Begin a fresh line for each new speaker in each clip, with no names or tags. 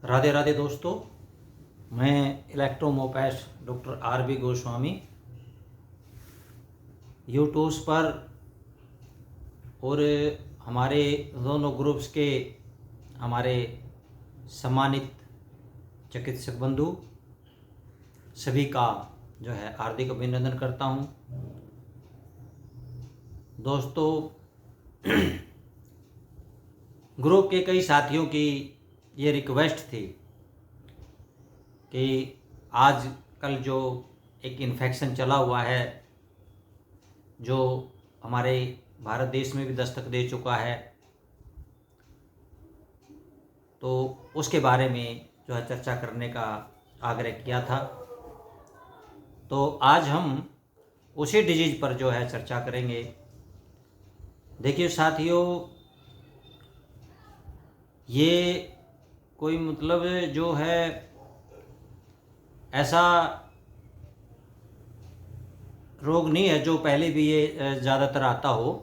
राधे राधे दोस्तों, मैं इलेक्ट्रोमोपैथ doctor R B Goswami YouTube पर और हमारे दोनों ग्रुप्स के हमारे सम्मानित चिकित्सक बंधु सभी का जो है हार्दिक अभिनंदन करता हूं। दोस्तों, ग्रुप के कई साथियों की ये रिक्वेस्ट थी कि आज कल जो एक इन्फेक्शन चला हुआ है जो हमारे भारत देश में भी दस्तक दे चुका है, तो उसके बारे में जो है चर्चा करने का आग्रह किया था। तो आज हम उसी डिजीज पर जो है चर्चा करेंगे। देखिए साथियों, ये कोई मतलब जो है ऐसा रोग नहीं है जो पहले भी ये ज़्यादातर आता हो।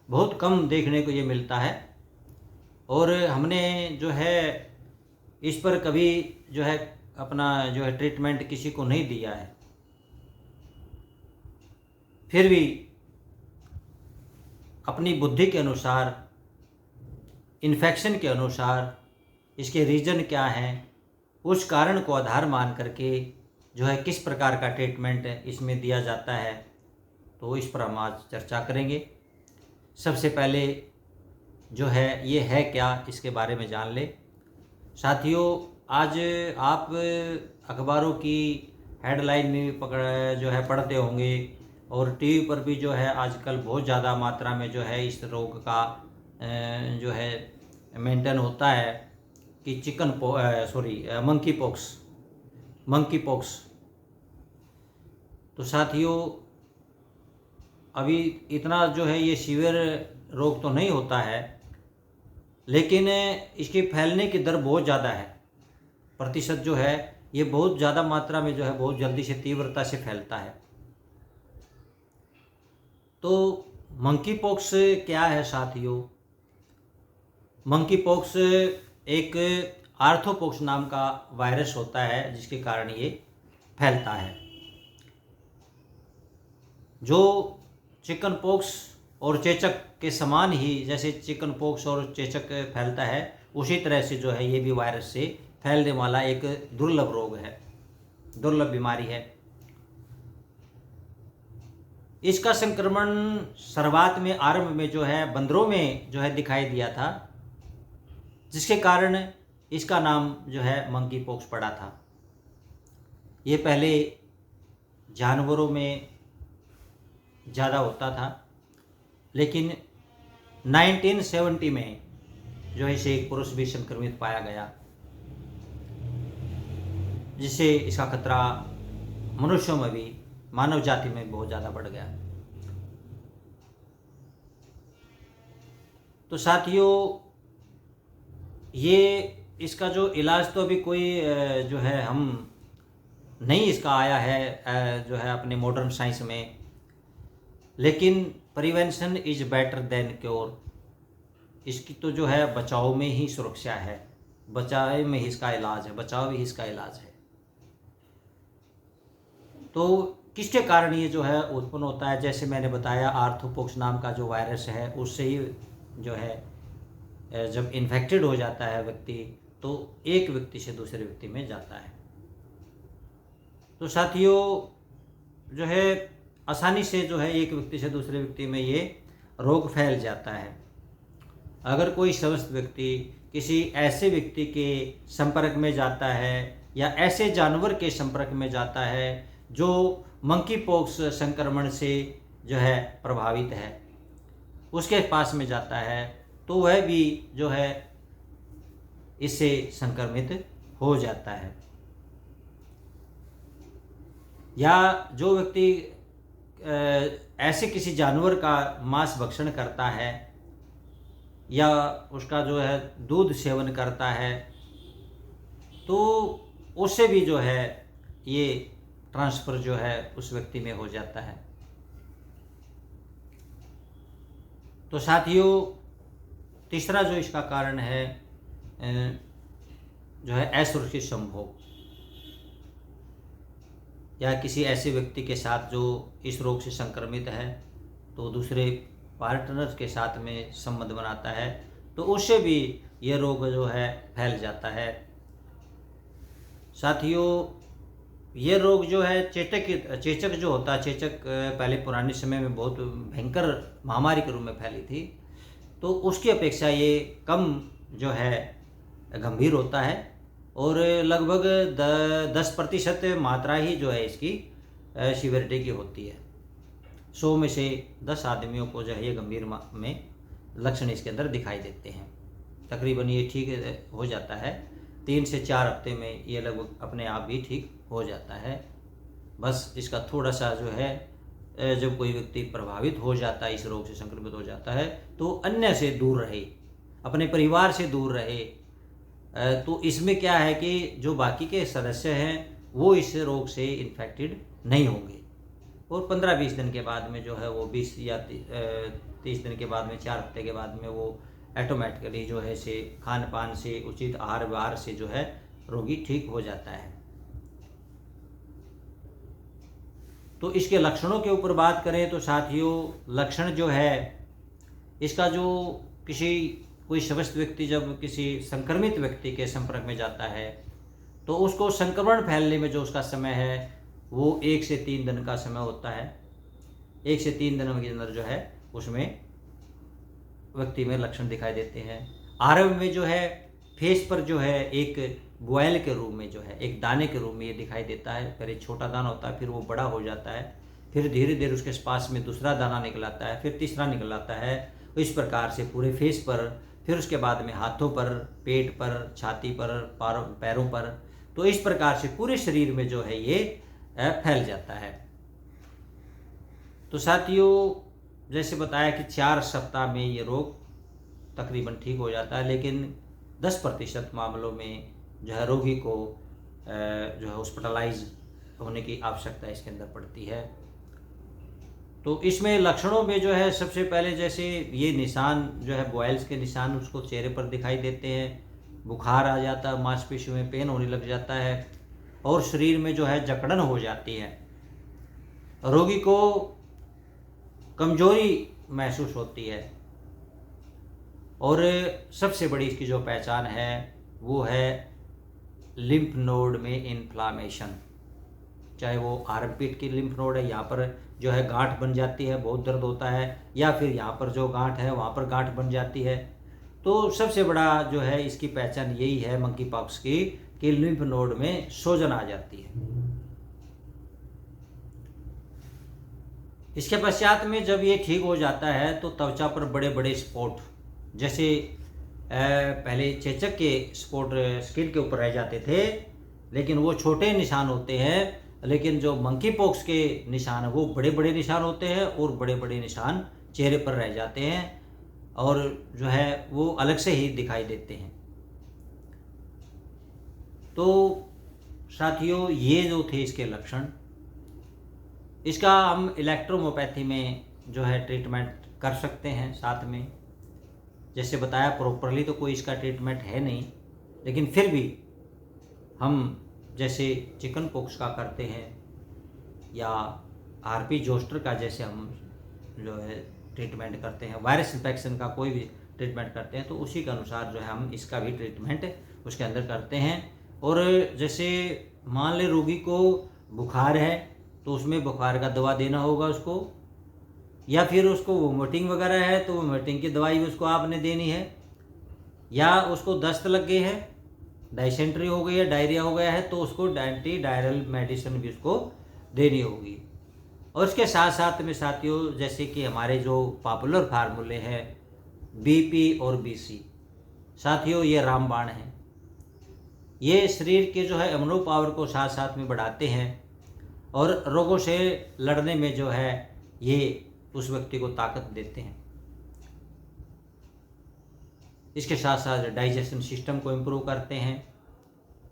बहुत कम देखने को ये मिलता है और हमने जो है इस पर कभी जो है अपना जो है ट्रीटमेंट किसी को नहीं दिया है। फिर भी अपनी बुद्धि के अनुसार, इन्फेक्शन के अनुसार, इसके रीज़न क्या हैं, उस कारण को आधार मान करके जो है किस प्रकार का ट्रीटमेंट इसमें दिया जाता है, तो इस पर हम आज चर्चा करेंगे। सबसे पहले जो है ये है क्या, इसके बारे में जान ले। साथियों, आज आप अखबारों की हेडलाइन में भी जो है पढ़ते होंगे और टीवी पर भी जो है आजकल बहुत ज़्यादा मात्रा में जो है इस रोग का जो है मेंटेन होता है कि मंकी पॉक्स। तो साथियों, अभी इतना जो है ये सीवियर रोग तो नहीं होता है, लेकिन इसके फैलने की दर बहुत ज़्यादा है। प्रतिशत जो है ये बहुत ज़्यादा मात्रा में जो है बहुत जल्दी से तीव्रता से फैलता है। तो मंकी पॉक्स क्या है साथियों? मंकी पॉक्स एक आर्थ्रोपॉक्स नाम का वायरस होता है जिसके कारण ये फैलता है। जो चिकन पॉक्स और चेचक के समान ही, जैसे चिकन पॉक्स और चेचक फैलता है, उसी तरह से जो है ये भी वायरस से फैलने वाला एक दुर्लभ रोग है, दुर्लभ बीमारी है। इसका संक्रमण शुरुआत में आरंभ में जो है बंदरों में जो है दिखाई दिया था, जिसके कारण इसका नाम जो है मंकी पॉक्स पड़ा था। ये पहले जानवरों में ज़्यादा होता था, लेकिन 1970 में जो है इसे एक पुरुष भी संक्रमित पाया गया, जिससे इसका खतरा मनुष्यों में भी, मानव जाति में बहुत ज़्यादा बढ़ गया। तो साथियों, ये इसका जो इलाज तो अभी कोई जो है हम नहीं इसका आया है जो है अपने मॉडर्न साइंस में, लेकिन prevention is better than cure. इसकी तो जो है बचाव में ही सुरक्षा है, बचाव में ही इसका इलाज है, बचाव ही इसका इलाज है। तो किसके कारण ये जो है उत्पन्न होता है? जैसे मैंने बताया, आर्थ्रोपॉक्स नाम का जो वायरस है उससे ही जो है जब इन्फेक्टेड हो जाता है व्यक्ति, तो एक व्यक्ति से दूसरे व्यक्ति में जाता है। तो साथियों, जो है आसानी से जो है एक व्यक्ति से दूसरे व्यक्ति में ये रोग फैल जाता है। अगर कोई स्वस्थ व्यक्ति किसी ऐसे व्यक्ति के संपर्क में जाता है या ऐसे जानवर के संपर्क में जाता है जो मंकी पॉक्स संक्रमण से जो है प्रभावित है, उसके पास में जाता है, तो वह भी जो है इससे संक्रमित हो जाता है। या जो व्यक्ति ऐसे किसी जानवर का मांस भक्षण करता है या उसका जो है दूध सेवन करता है, तो उससे भी जो है ये ट्रांसफ़र जो है उस व्यक्ति में हो जाता है। तो साथियों, तीसरा जो इसका कारण है जो है असुरक्षित संभोग, या किसी ऐसे व्यक्ति के साथ जो इस रोग से संक्रमित है तो दूसरे पार्टनर के साथ में संबंध बनाता है तो उससे भी ये रोग जो है फैल जाता है। साथियों, ये रोग जो है चेचक जो होता है, चेचक पहले पुराने समय में बहुत भयंकर महामारी के रूप में फैली थी, तो उसकी अपेक्षा ये कम जो है गंभीर होता है और लगभग 10% मात्रा ही जो है इसकी सीवियरिटी की होती है। 100 में से 10 आदमियों को जो है ये गंभीर में लक्षण इसके अंदर दिखाई देते हैं। तकरीबन ये ठीक हो जाता है 3 से 4 हफ्ते में, ये लगभग अपने आप ही ठीक हो जाता है। बस इसका थोड़ा सा जो है जब कोई व्यक्ति प्रभावित हो जाता है, इस रोग से संक्रमित हो जाता है, तो अन्य से दूर रहे, अपने परिवार से दूर रहे। तो इसमें क्या है कि जो बाकी के सदस्य हैं वो इस रोग से इन्फेक्टेड नहीं होंगे और 15-20 दिन के बाद में जो है वो 20 या 30 दिन के बाद में, 4 हफ्ते के बाद में वो ऑटोमेटिकली जो है से खान पान से, उचित आहार विहार से जो है रोगी ठीक हो जाता है। तो इसके लक्षणों के ऊपर बात करें तो साथियों, लक्षण जो है इसका, जो कोई स्वस्थ व्यक्ति जब किसी संक्रमित व्यक्ति के संपर्क में जाता है तो उसको संक्रमण फैलने में जो उसका समय है वो 1 से 3 दिन का समय होता है। 1 से 3 दिनों के अंदर जो है उसमें व्यक्ति में लक्षण दिखाई देते हैं। आरंभ में जो है फेस पर जो है एक बॉयल के रूप में, जो है एक दाने के रूप में ये दिखाई देता है। पहले छोटा दाना होता है, फिर वो बड़ा हो जाता है, फिर धीरे धीरे उसके पास में दूसरा दाना निकल आता है, फिर तीसरा निकल आता है। इस प्रकार से पूरे फेस पर, फिर उसके बाद में हाथों पर, पेट पर, छाती पर, पैरों पर, तो इस प्रकार से पूरे शरीर में जो है ये फैल जाता है। तो साथियों, जैसे बताया कि 4 सप्ताह में ये रोग तकरीबन ठीक हो जाता है, लेकिन 10% मामलों में जो है रोगी को जो है हॉस्पिटलाइज होने की आवश्यकता इसके अंदर पड़ती है। तो इसमें लक्षणों में जो है सबसे पहले जैसे ये निशान जो है बॉयल्स के निशान उसको चेहरे पर दिखाई देते हैं, बुखार आ जाता है, मांसपेशियों में पेन होने लग जाता है और शरीर में जो है जकड़न हो जाती है। रोगी को कमजोरी महसूस होती है और सबसे बड़ी इसकी जो पहचान है वो है लिम्फ नोड में इन्फ्लामेशन। चाहे वो आर्मपिट की लिम्फ नोड है, यहाँ पर जो है गांठ बन जाती है, बहुत दर्द होता है, या फिर यहाँ पर जो गांठ है वहाँ पर गांठ बन जाती है। तो सबसे बड़ा जो है इसकी पहचान यही है मंकी पॉक्स की, कि लिम्फ नोड में सूजन आ जाती है। इसके पश्चात में जब ये ठीक हो जाता है तो त्वचा पर बड़े बड़े स्पॉट, जैसे पहले चेचक के स्पॉट स्किन के ऊपर रह जाते थे, लेकिन वो छोटे निशान होते हैं, लेकिन जो मंकी पॉक्स के निशान है वो बड़े बड़े निशान होते हैं और बड़े बड़े निशान चेहरे पर रह जाते हैं और जो है वो अलग से ही दिखाई देते हैं। तो साथियों, ये जो थे इसके लक्षण, इसका हम इलेक्ट्रोहोम्योपैथी में जो है ट्रीटमेंट कर सकते हैं साथ में। जैसे बताया, प्रॉपरली तो कोई इसका ट्रीटमेंट है नहीं, लेकिन फिर भी हम जैसे चिकन पॉक्स का करते हैं या आरपी जोस्टर का जैसे हम जो है ट्रीटमेंट करते हैं, वायरस इन्फेक्शन का कोई भी ट्रीटमेंट करते हैं, तो उसी के अनुसार जो है हम इसका भी ट्रीटमेंट उसके अंदर करते हैं। और जैसे मान ले रोगी को बुखार है तो उसमें बुखार का दवा देना होगा उसको, या फिर उसको वोमिटिंग वगैरह है तो वोमिटिंग की दवाई उसको आपने देनी है, या उसको दस्त लग गई है, डाइसेंट्री हो गई है, डायरिया हो गया है, तो उसको एंटी डायरल मेडिसिन भी उसको देनी होगी। और इसके साथ साथ में साथियों, जैसे कि हमारे जो पॉपुलर फार्मूले हैं बीपी और बीसी, साथियों ये रामबाण हैं। ये शरीर के जो है इम्यूनो पावर को साथ साथ में बढ़ाते हैं और रोगों से लड़ने में जो है ये उस व्यक्ति को ताकत देते हैं। इसके साथ साथ डाइजेशन सिस्टम को इम्प्रूव करते हैं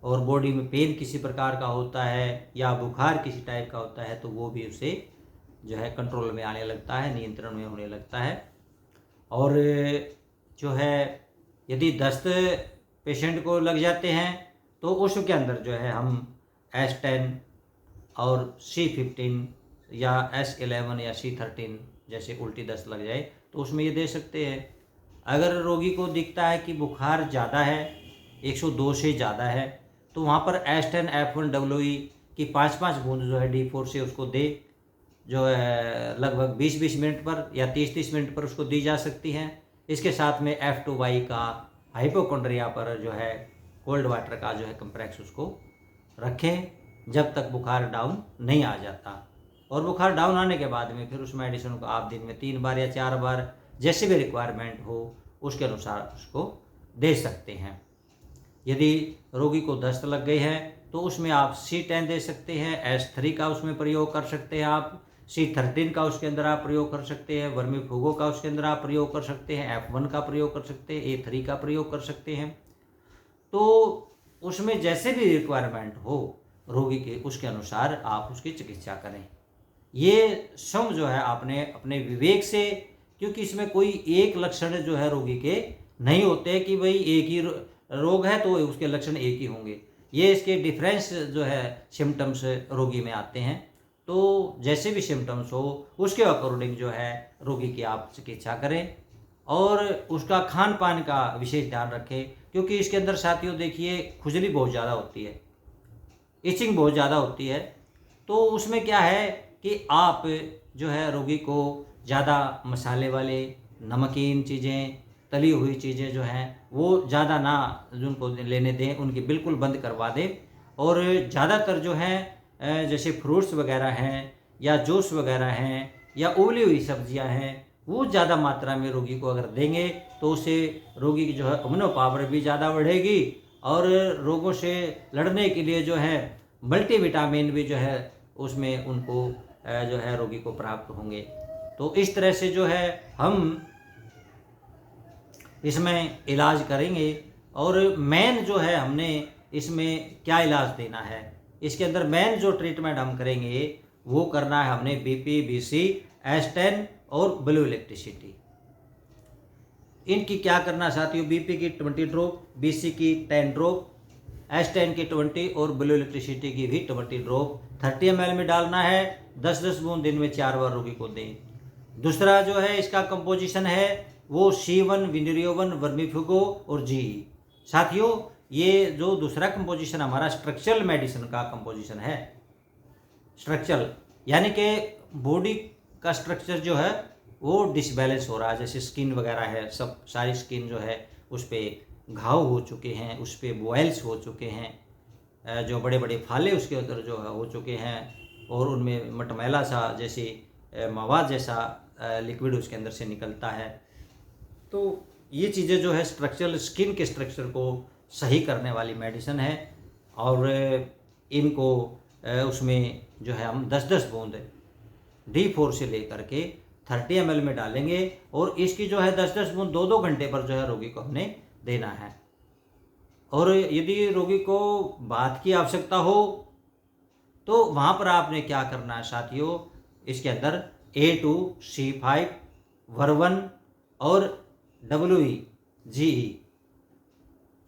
और बॉडी में पेन किसी प्रकार का होता है या बुखार किसी टाइप का होता है तो वो भी उसे जो है कंट्रोल में आने लगता है, नियंत्रण में होने लगता है। और जो है यदि दस्त पेशेंट को लग जाते हैं तो उसके अंदर जो है हम S10 और C15 या S11 या C13 जैसे उल्टी दस्त लग जाए तो उसमें ये दे सकते हैं। अगर रोगी को दिखता है कि बुखार ज़्यादा है, 102 से ज़्यादा है, तो वहाँ पर S10 F1EE की 5-5 बूंद जो है D4 से उसको दे, जो है लगभग 20-20 मिनट पर या 30-30 मिनट पर उसको दी जा सकती हैं। इसके साथ में F2Y का हाइपोकॉन्ड्रिया पर जो है कोल्ड वाटर का जो है कंप्रेक्स उसको रखें जब तक बुखार डाउन नहीं आ जाता। और बुखार डाउन आने के बाद में फिर उस मेडिसिन को आप दिन में 3 बार या 4 बार जैसे भी रिक्वायरमेंट हो उसके अनुसार उसको दे सकते हैं। यदि रोगी को दस्त लग गई है तो उसमें आप C10 दे सकते हैं, S3 का उसमें प्रयोग कर सकते हैं आप, C13 का उसके अंदर आप प्रयोग कर सकते हैं, वर्मीफुगो का उसके अंदर आप प्रयोग कर सकते हैं, F1 का प्रयोग कर सकते हैं, A3 का प्रयोग कर सकते हैं। तो उसमें जैसे भी रिक्वायरमेंट हो रोगी के उसके अनुसार आप उसकी चिकित्सा करें। ये सब जो है आपने अपने विवेक से, क्योंकि इसमें कोई एक लक्षण जो है रोगी के नहीं होते कि भाई एक ही रोग है तो उसके लक्षण एक ही होंगे। ये इसके डिफरेंस जो है सिम्टम्स रोगी में आते हैं। तो जैसे भी सिम्टम्स हो उसके अकॉर्डिंग जो है रोगी की आप चिकित्सा करें और उसका खान पान का विशेष ध्यान रखें, क्योंकि इसके अंदर साथियों देखिए खुजली बहुत ज़्यादा होती है, इचिंग बहुत ज़्यादा होती है। तो उसमें क्या है कि आप जो है रोगी को ज़्यादा मसाले वाले, नमकीन चीज़ें, तली हुई चीज़ें जो हैं वो ज़्यादा ना उनको लेने दें, उनकी बिल्कुल बंद करवा दें। और ज़्यादातर जो हैं जैसे फ्रूट्स वगैरह हैं या जूस वगैरह हैं या उबली हुई सब्जियां हैं वो ज़्यादा मात्रा में रोगी को अगर देंगे तो उससे रोगी की जो है इम्यूनो पावर भी ज़्यादा बढ़ेगी और रोगों से लड़ने के लिए जो है मल्टीविटामिन भी जो है उसमें उनको जो है रोगी को प्राप्त होंगे। तो इस तरह से जो है हम इसमें इलाज करेंगे। और मेन जो है हमने इसमें क्या इलाज देना है, इसके अंदर मेन जो ट्रीटमेंट हम करेंगे वो करना है हमने BP, BC, S10 और ब्लू इलेक्ट्रिसिटी। इनकी क्या करना साथियों, BP की 20 ड्रॉप, BC की 10 ड्रॉप, S10 की 20 और ब्लू इलेक्ट्रिसिटी की भी 20 ड्रॉप 30 ml में डालना है। 10-10 बूंद दिन में 4 बार रोगी को दें। दूसरा जो है इसका कंपोजिशन है वो C1, विनरियोवन, वर्मीफुगो और GE। साथियों ये जो दूसरा कंपोजिशन हमारा स्ट्रक्चरल मेडिसिन का कंपोजिशन है, स्ट्रक्चरल यानी कि बॉडी का स्ट्रक्चर जो है वो डिसबैलेंस हो रहा है, जैसे स्किन वगैरह है, सब सारी स्किन जो है उस पर घाव हो चुके हैं, उस पर बॉयल्स हो चुके हैं, जो बड़े बड़े फाले उसके अंदर जो है हो चुके हैं और उनमें मटमैला सा जैसे मवाद जैसा लिक्विड उसके अंदर से निकलता है। तो ये चीज़ें जो है स्ट्रक्चरल स्किन के स्ट्रक्चर को सही करने वाली मेडिसिन है और इनको उसमें जो है हम 10-10 बूंद D4 से लेकर के 30 ml में डालेंगे और इसकी जो है 10-10 बूंद 2-2 घंटे पर जो है रोगी को हमने देना है। और यदि रोगी को बात की आवश्यकता हो तो वहाँ पर आपने क्या करना है साथियों, इसके अंदर A2, C5, वर्वन और WE, GE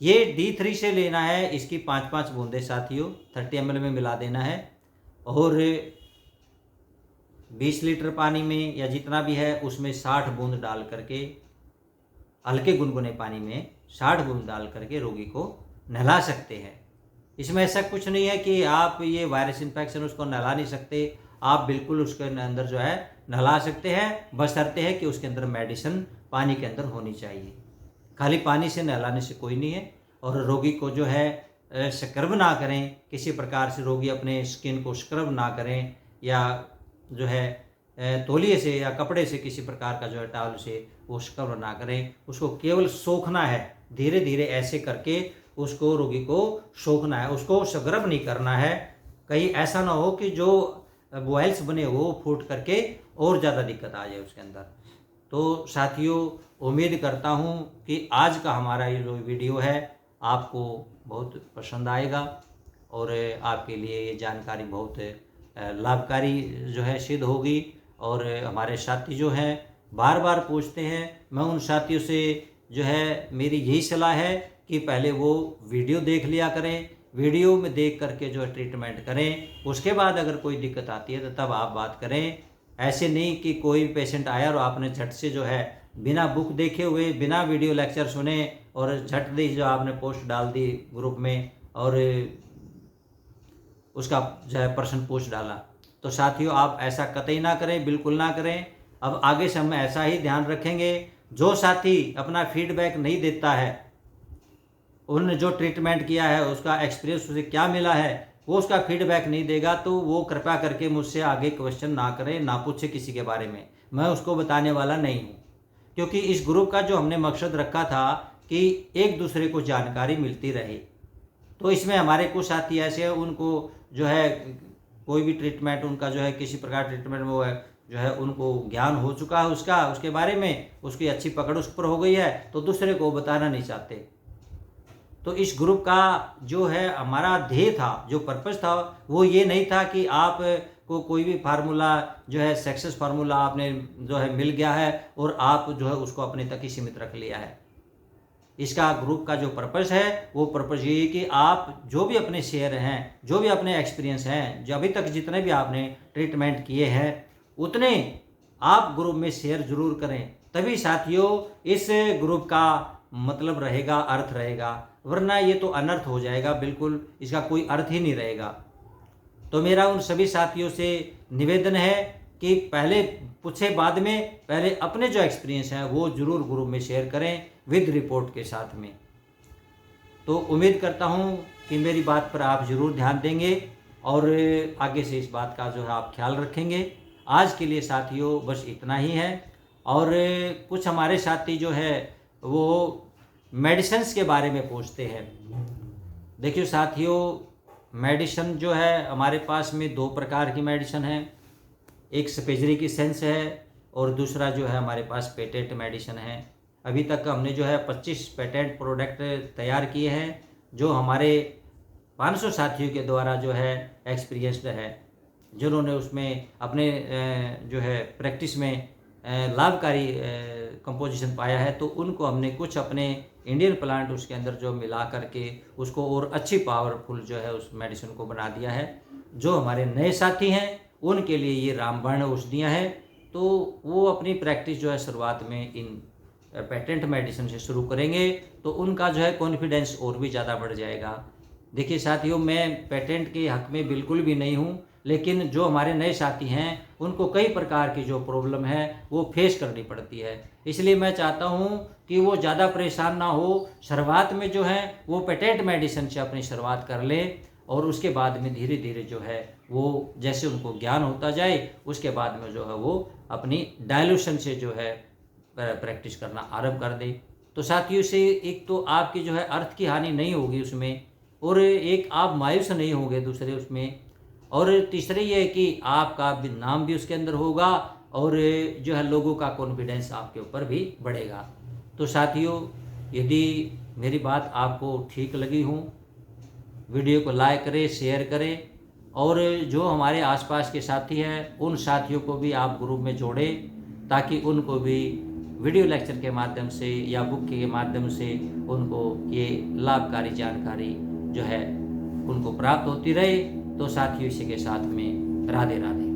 ये D3 से लेना है। इसकी 5-5 बूंदे साथियों 30 ml में मिला देना है और 20 लीटर पानी में या जितना भी है उसमें 60 बूंद डाल करके, हल्के गुनगुने पानी में 60 बूंद डाल करके रोगी को नहला सकते हैं। इसमें ऐसा कुछ नहीं है कि आप ये वायरस इन्फेक्शन उसको नहला नहीं सकते, आप बिल्कुल उसके अंदर जो है नहला सकते हैं, बशर्ते है कि उसके अंदर मेडिसिन पानी के अंदर होनी चाहिए। खाली पानी से नहलाने से कोई नहीं है। और रोगी को जो है स्क्रब ना करें, किसी प्रकार से रोगी अपने स्किन को स्क्रब ना करें या जो है तौलिए से या कपड़े से किसी प्रकार का जो है टॉवल से वो स्क्रब ना करें। उसको केवल सोखना है, धीरे धीरे ऐसे करके उसको रोगी को सोखना है, उसको स्क्रब नहीं करना है। कहीं ऐसा ना हो कि जो बॉयल्स बने वो फूट करके और ज़्यादा दिक्कत आ जाए उसके अंदर। तो साथियों उम्मीद करता हूँ कि आज का हमारा ये जो वीडियो है आपको बहुत पसंद आएगा और आपके लिए ये जानकारी बहुत लाभकारी जो है सिद्ध होगी। और हमारे साथी जो हैं बार बार पूछते हैं, मैं उन साथियों से जो है मेरी यही सलाह है कि पहले वो वीडियो देख लिया करें, वीडियो में देख करके जो है ट्रीटमेंट करें। उसके बाद अगर कोई दिक्कत आती है तो तब आप बात करें। ऐसे नहीं कि कोई पेशेंट आया और आपने झट से जो है बिना बुक देखे हुए, बिना वीडियो लेक्चर सुने और झट दे जो आपने पोस्ट डाल दी ग्रुप में और उसका जो है पर्सन पोस्ट डाला। तो साथियों, आप ऐसा कतई ना करें, बिल्कुल ना करें। अब आगे से हम ऐसा ही ध्यान रखेंगे। जो साथी अपना फीडबैक नहीं देता है, उन्होंने जो ट्रीटमेंट किया है उसका एक्सपीरियंस उसे क्या मिला है, वो उसका फीडबैक नहीं देगा तो वो कृपया करके मुझसे आगे क्वेश्चन ना करे, ना पूछे किसी के बारे में। मैं उसको बताने वाला नहीं हूँ, क्योंकि इस ग्रुप का जो हमने मकसद रखा था कि एक दूसरे को जानकारी मिलती रहे। तो इसमें हमारे कुछ साथी ऐसे हैं, उनको जो है कोई भी ट्रीटमेंट उनका जो है किसी प्रकार ट्रीटमेंट में वो है जो है उनको ज्ञान हो चुका है उसके बारे में, उसकी अच्छी पकड़ उस पर हो गई है, तो दूसरे को बताना नहीं चाहते। तो इस ग्रुप का जो है हमारा ध्येय था, जो पर्पस था, वो ये नहीं था कि आप को कोई भी फार्मूला जो है सक्सेस फार्मूला आपने जो है मिल गया है और आप जो है उसको अपने तक ही सीमित रख लिया है। इसका ग्रुप का जो पर्पस है वो पर्पस ये है कि आप जो भी अपने शेयर हैं, जो भी अपने एक्सपीरियंस हैं, जो अभी तक जितने भी आपने ट्रीटमेंट किए हैं, उतने आप ग्रुप में शेयर जरूर करें। तभी साथियों इस ग्रुप का मतलब रहेगा, अर्थ रहेगा, वरना ये तो अनर्थ हो जाएगा, बिल्कुल इसका कोई अर्थ ही नहीं रहेगा। तो मेरा उन सभी साथियों से निवेदन है कि पहले पूछे बाद में, पहले अपने जो एक्सपीरियंस है वो जरूर ग्रुप में शेयर करें विद रिपोर्ट के साथ में। तो उम्मीद करता हूँ कि मेरी बात पर आप ज़रूर ध्यान देंगे और आगे से इस बात का जो है आप ख्याल रखेंगे। आज के लिए साथियों बस इतना ही है। और कुछ हमारे साथी जो है वो मेडिसिन्स के बारे में पूछते हैं। देखिए साथियों, मेडिसिन जो है हमारे पास में दो प्रकार की मेडिसिन है, एक सर्जरी की सेंस है और दूसरा जो है हमारे पास पेटेंट मेडिसिन है। अभी तक हमने जो है 25 पेटेंट प्रोडक्ट तैयार किए हैं, जो हमारे 500 साथियों के द्वारा जो है एक्सपीरियंस्ड है, जिन्होंने उसमें अपने जो है प्रैक्टिस में लाभकारी कंपोजिशन पाया है। तो उनको हमने कुछ अपने इंडियन प्लांट उसके अंदर जो मिला करके उसको और अच्छी पावरफुल जो है उस मेडिसिन को बना दिया है। जो हमारे नए साथी हैं उनके लिए ये रामबाण औषधियाँ हैं, तो वो अपनी प्रैक्टिस जो है शुरुआत में इन पेटेंट मेडिसिन से शुरू करेंगे तो उनका जो है कॉन्फिडेंस और भी ज़्यादा बढ़ जाएगा। देखिए साथियों, मैं पेटेंट के हक में बिल्कुल भी नहीं हूँ, लेकिन जो हमारे नए साथी हैं उनको कई प्रकार की जो प्रॉब्लम है वो फेस करनी पड़ती है। इसलिए मैं चाहता हूँ कि वो ज़्यादा परेशान ना हो, शुरुआत में जो है वो पेटेंट मेडिसिन से अपनी शुरुआत कर लें और उसके बाद में धीरे धीरे जो है वो जैसे उनको ज्ञान होता जाए उसके बाद में जो है वो अपनी डायल्यूशन से जो है प्रैक्टिस करना आरंभ कर दे। तो साथियों से एक तो आपकी जो है अर्थ की हानि नहीं होगी उसमें, और एक आप मायूस नहीं होंगे दूसरे उसमें, और तीसरे ये है कि आपका भी नाम भी उसके अंदर होगा और जो है लोगों का कॉन्फिडेंस आपके ऊपर भी बढ़ेगा। तो साथियों, यदि मेरी बात आपको ठीक लगी हो, वीडियो को लाइक करें, शेयर करें और जो हमारे आसपास के साथी हैं उन साथियों को भी आप ग्रुप में जोड़ें, ताकि उनको भी वीडियो लेक्चर के माध्यम से या बुक के माध्यम से उनको ये लाभकारी जानकारी जो है उनको प्राप्त होती रहे। तो साथियों, इसी के साथ में राधे राधे।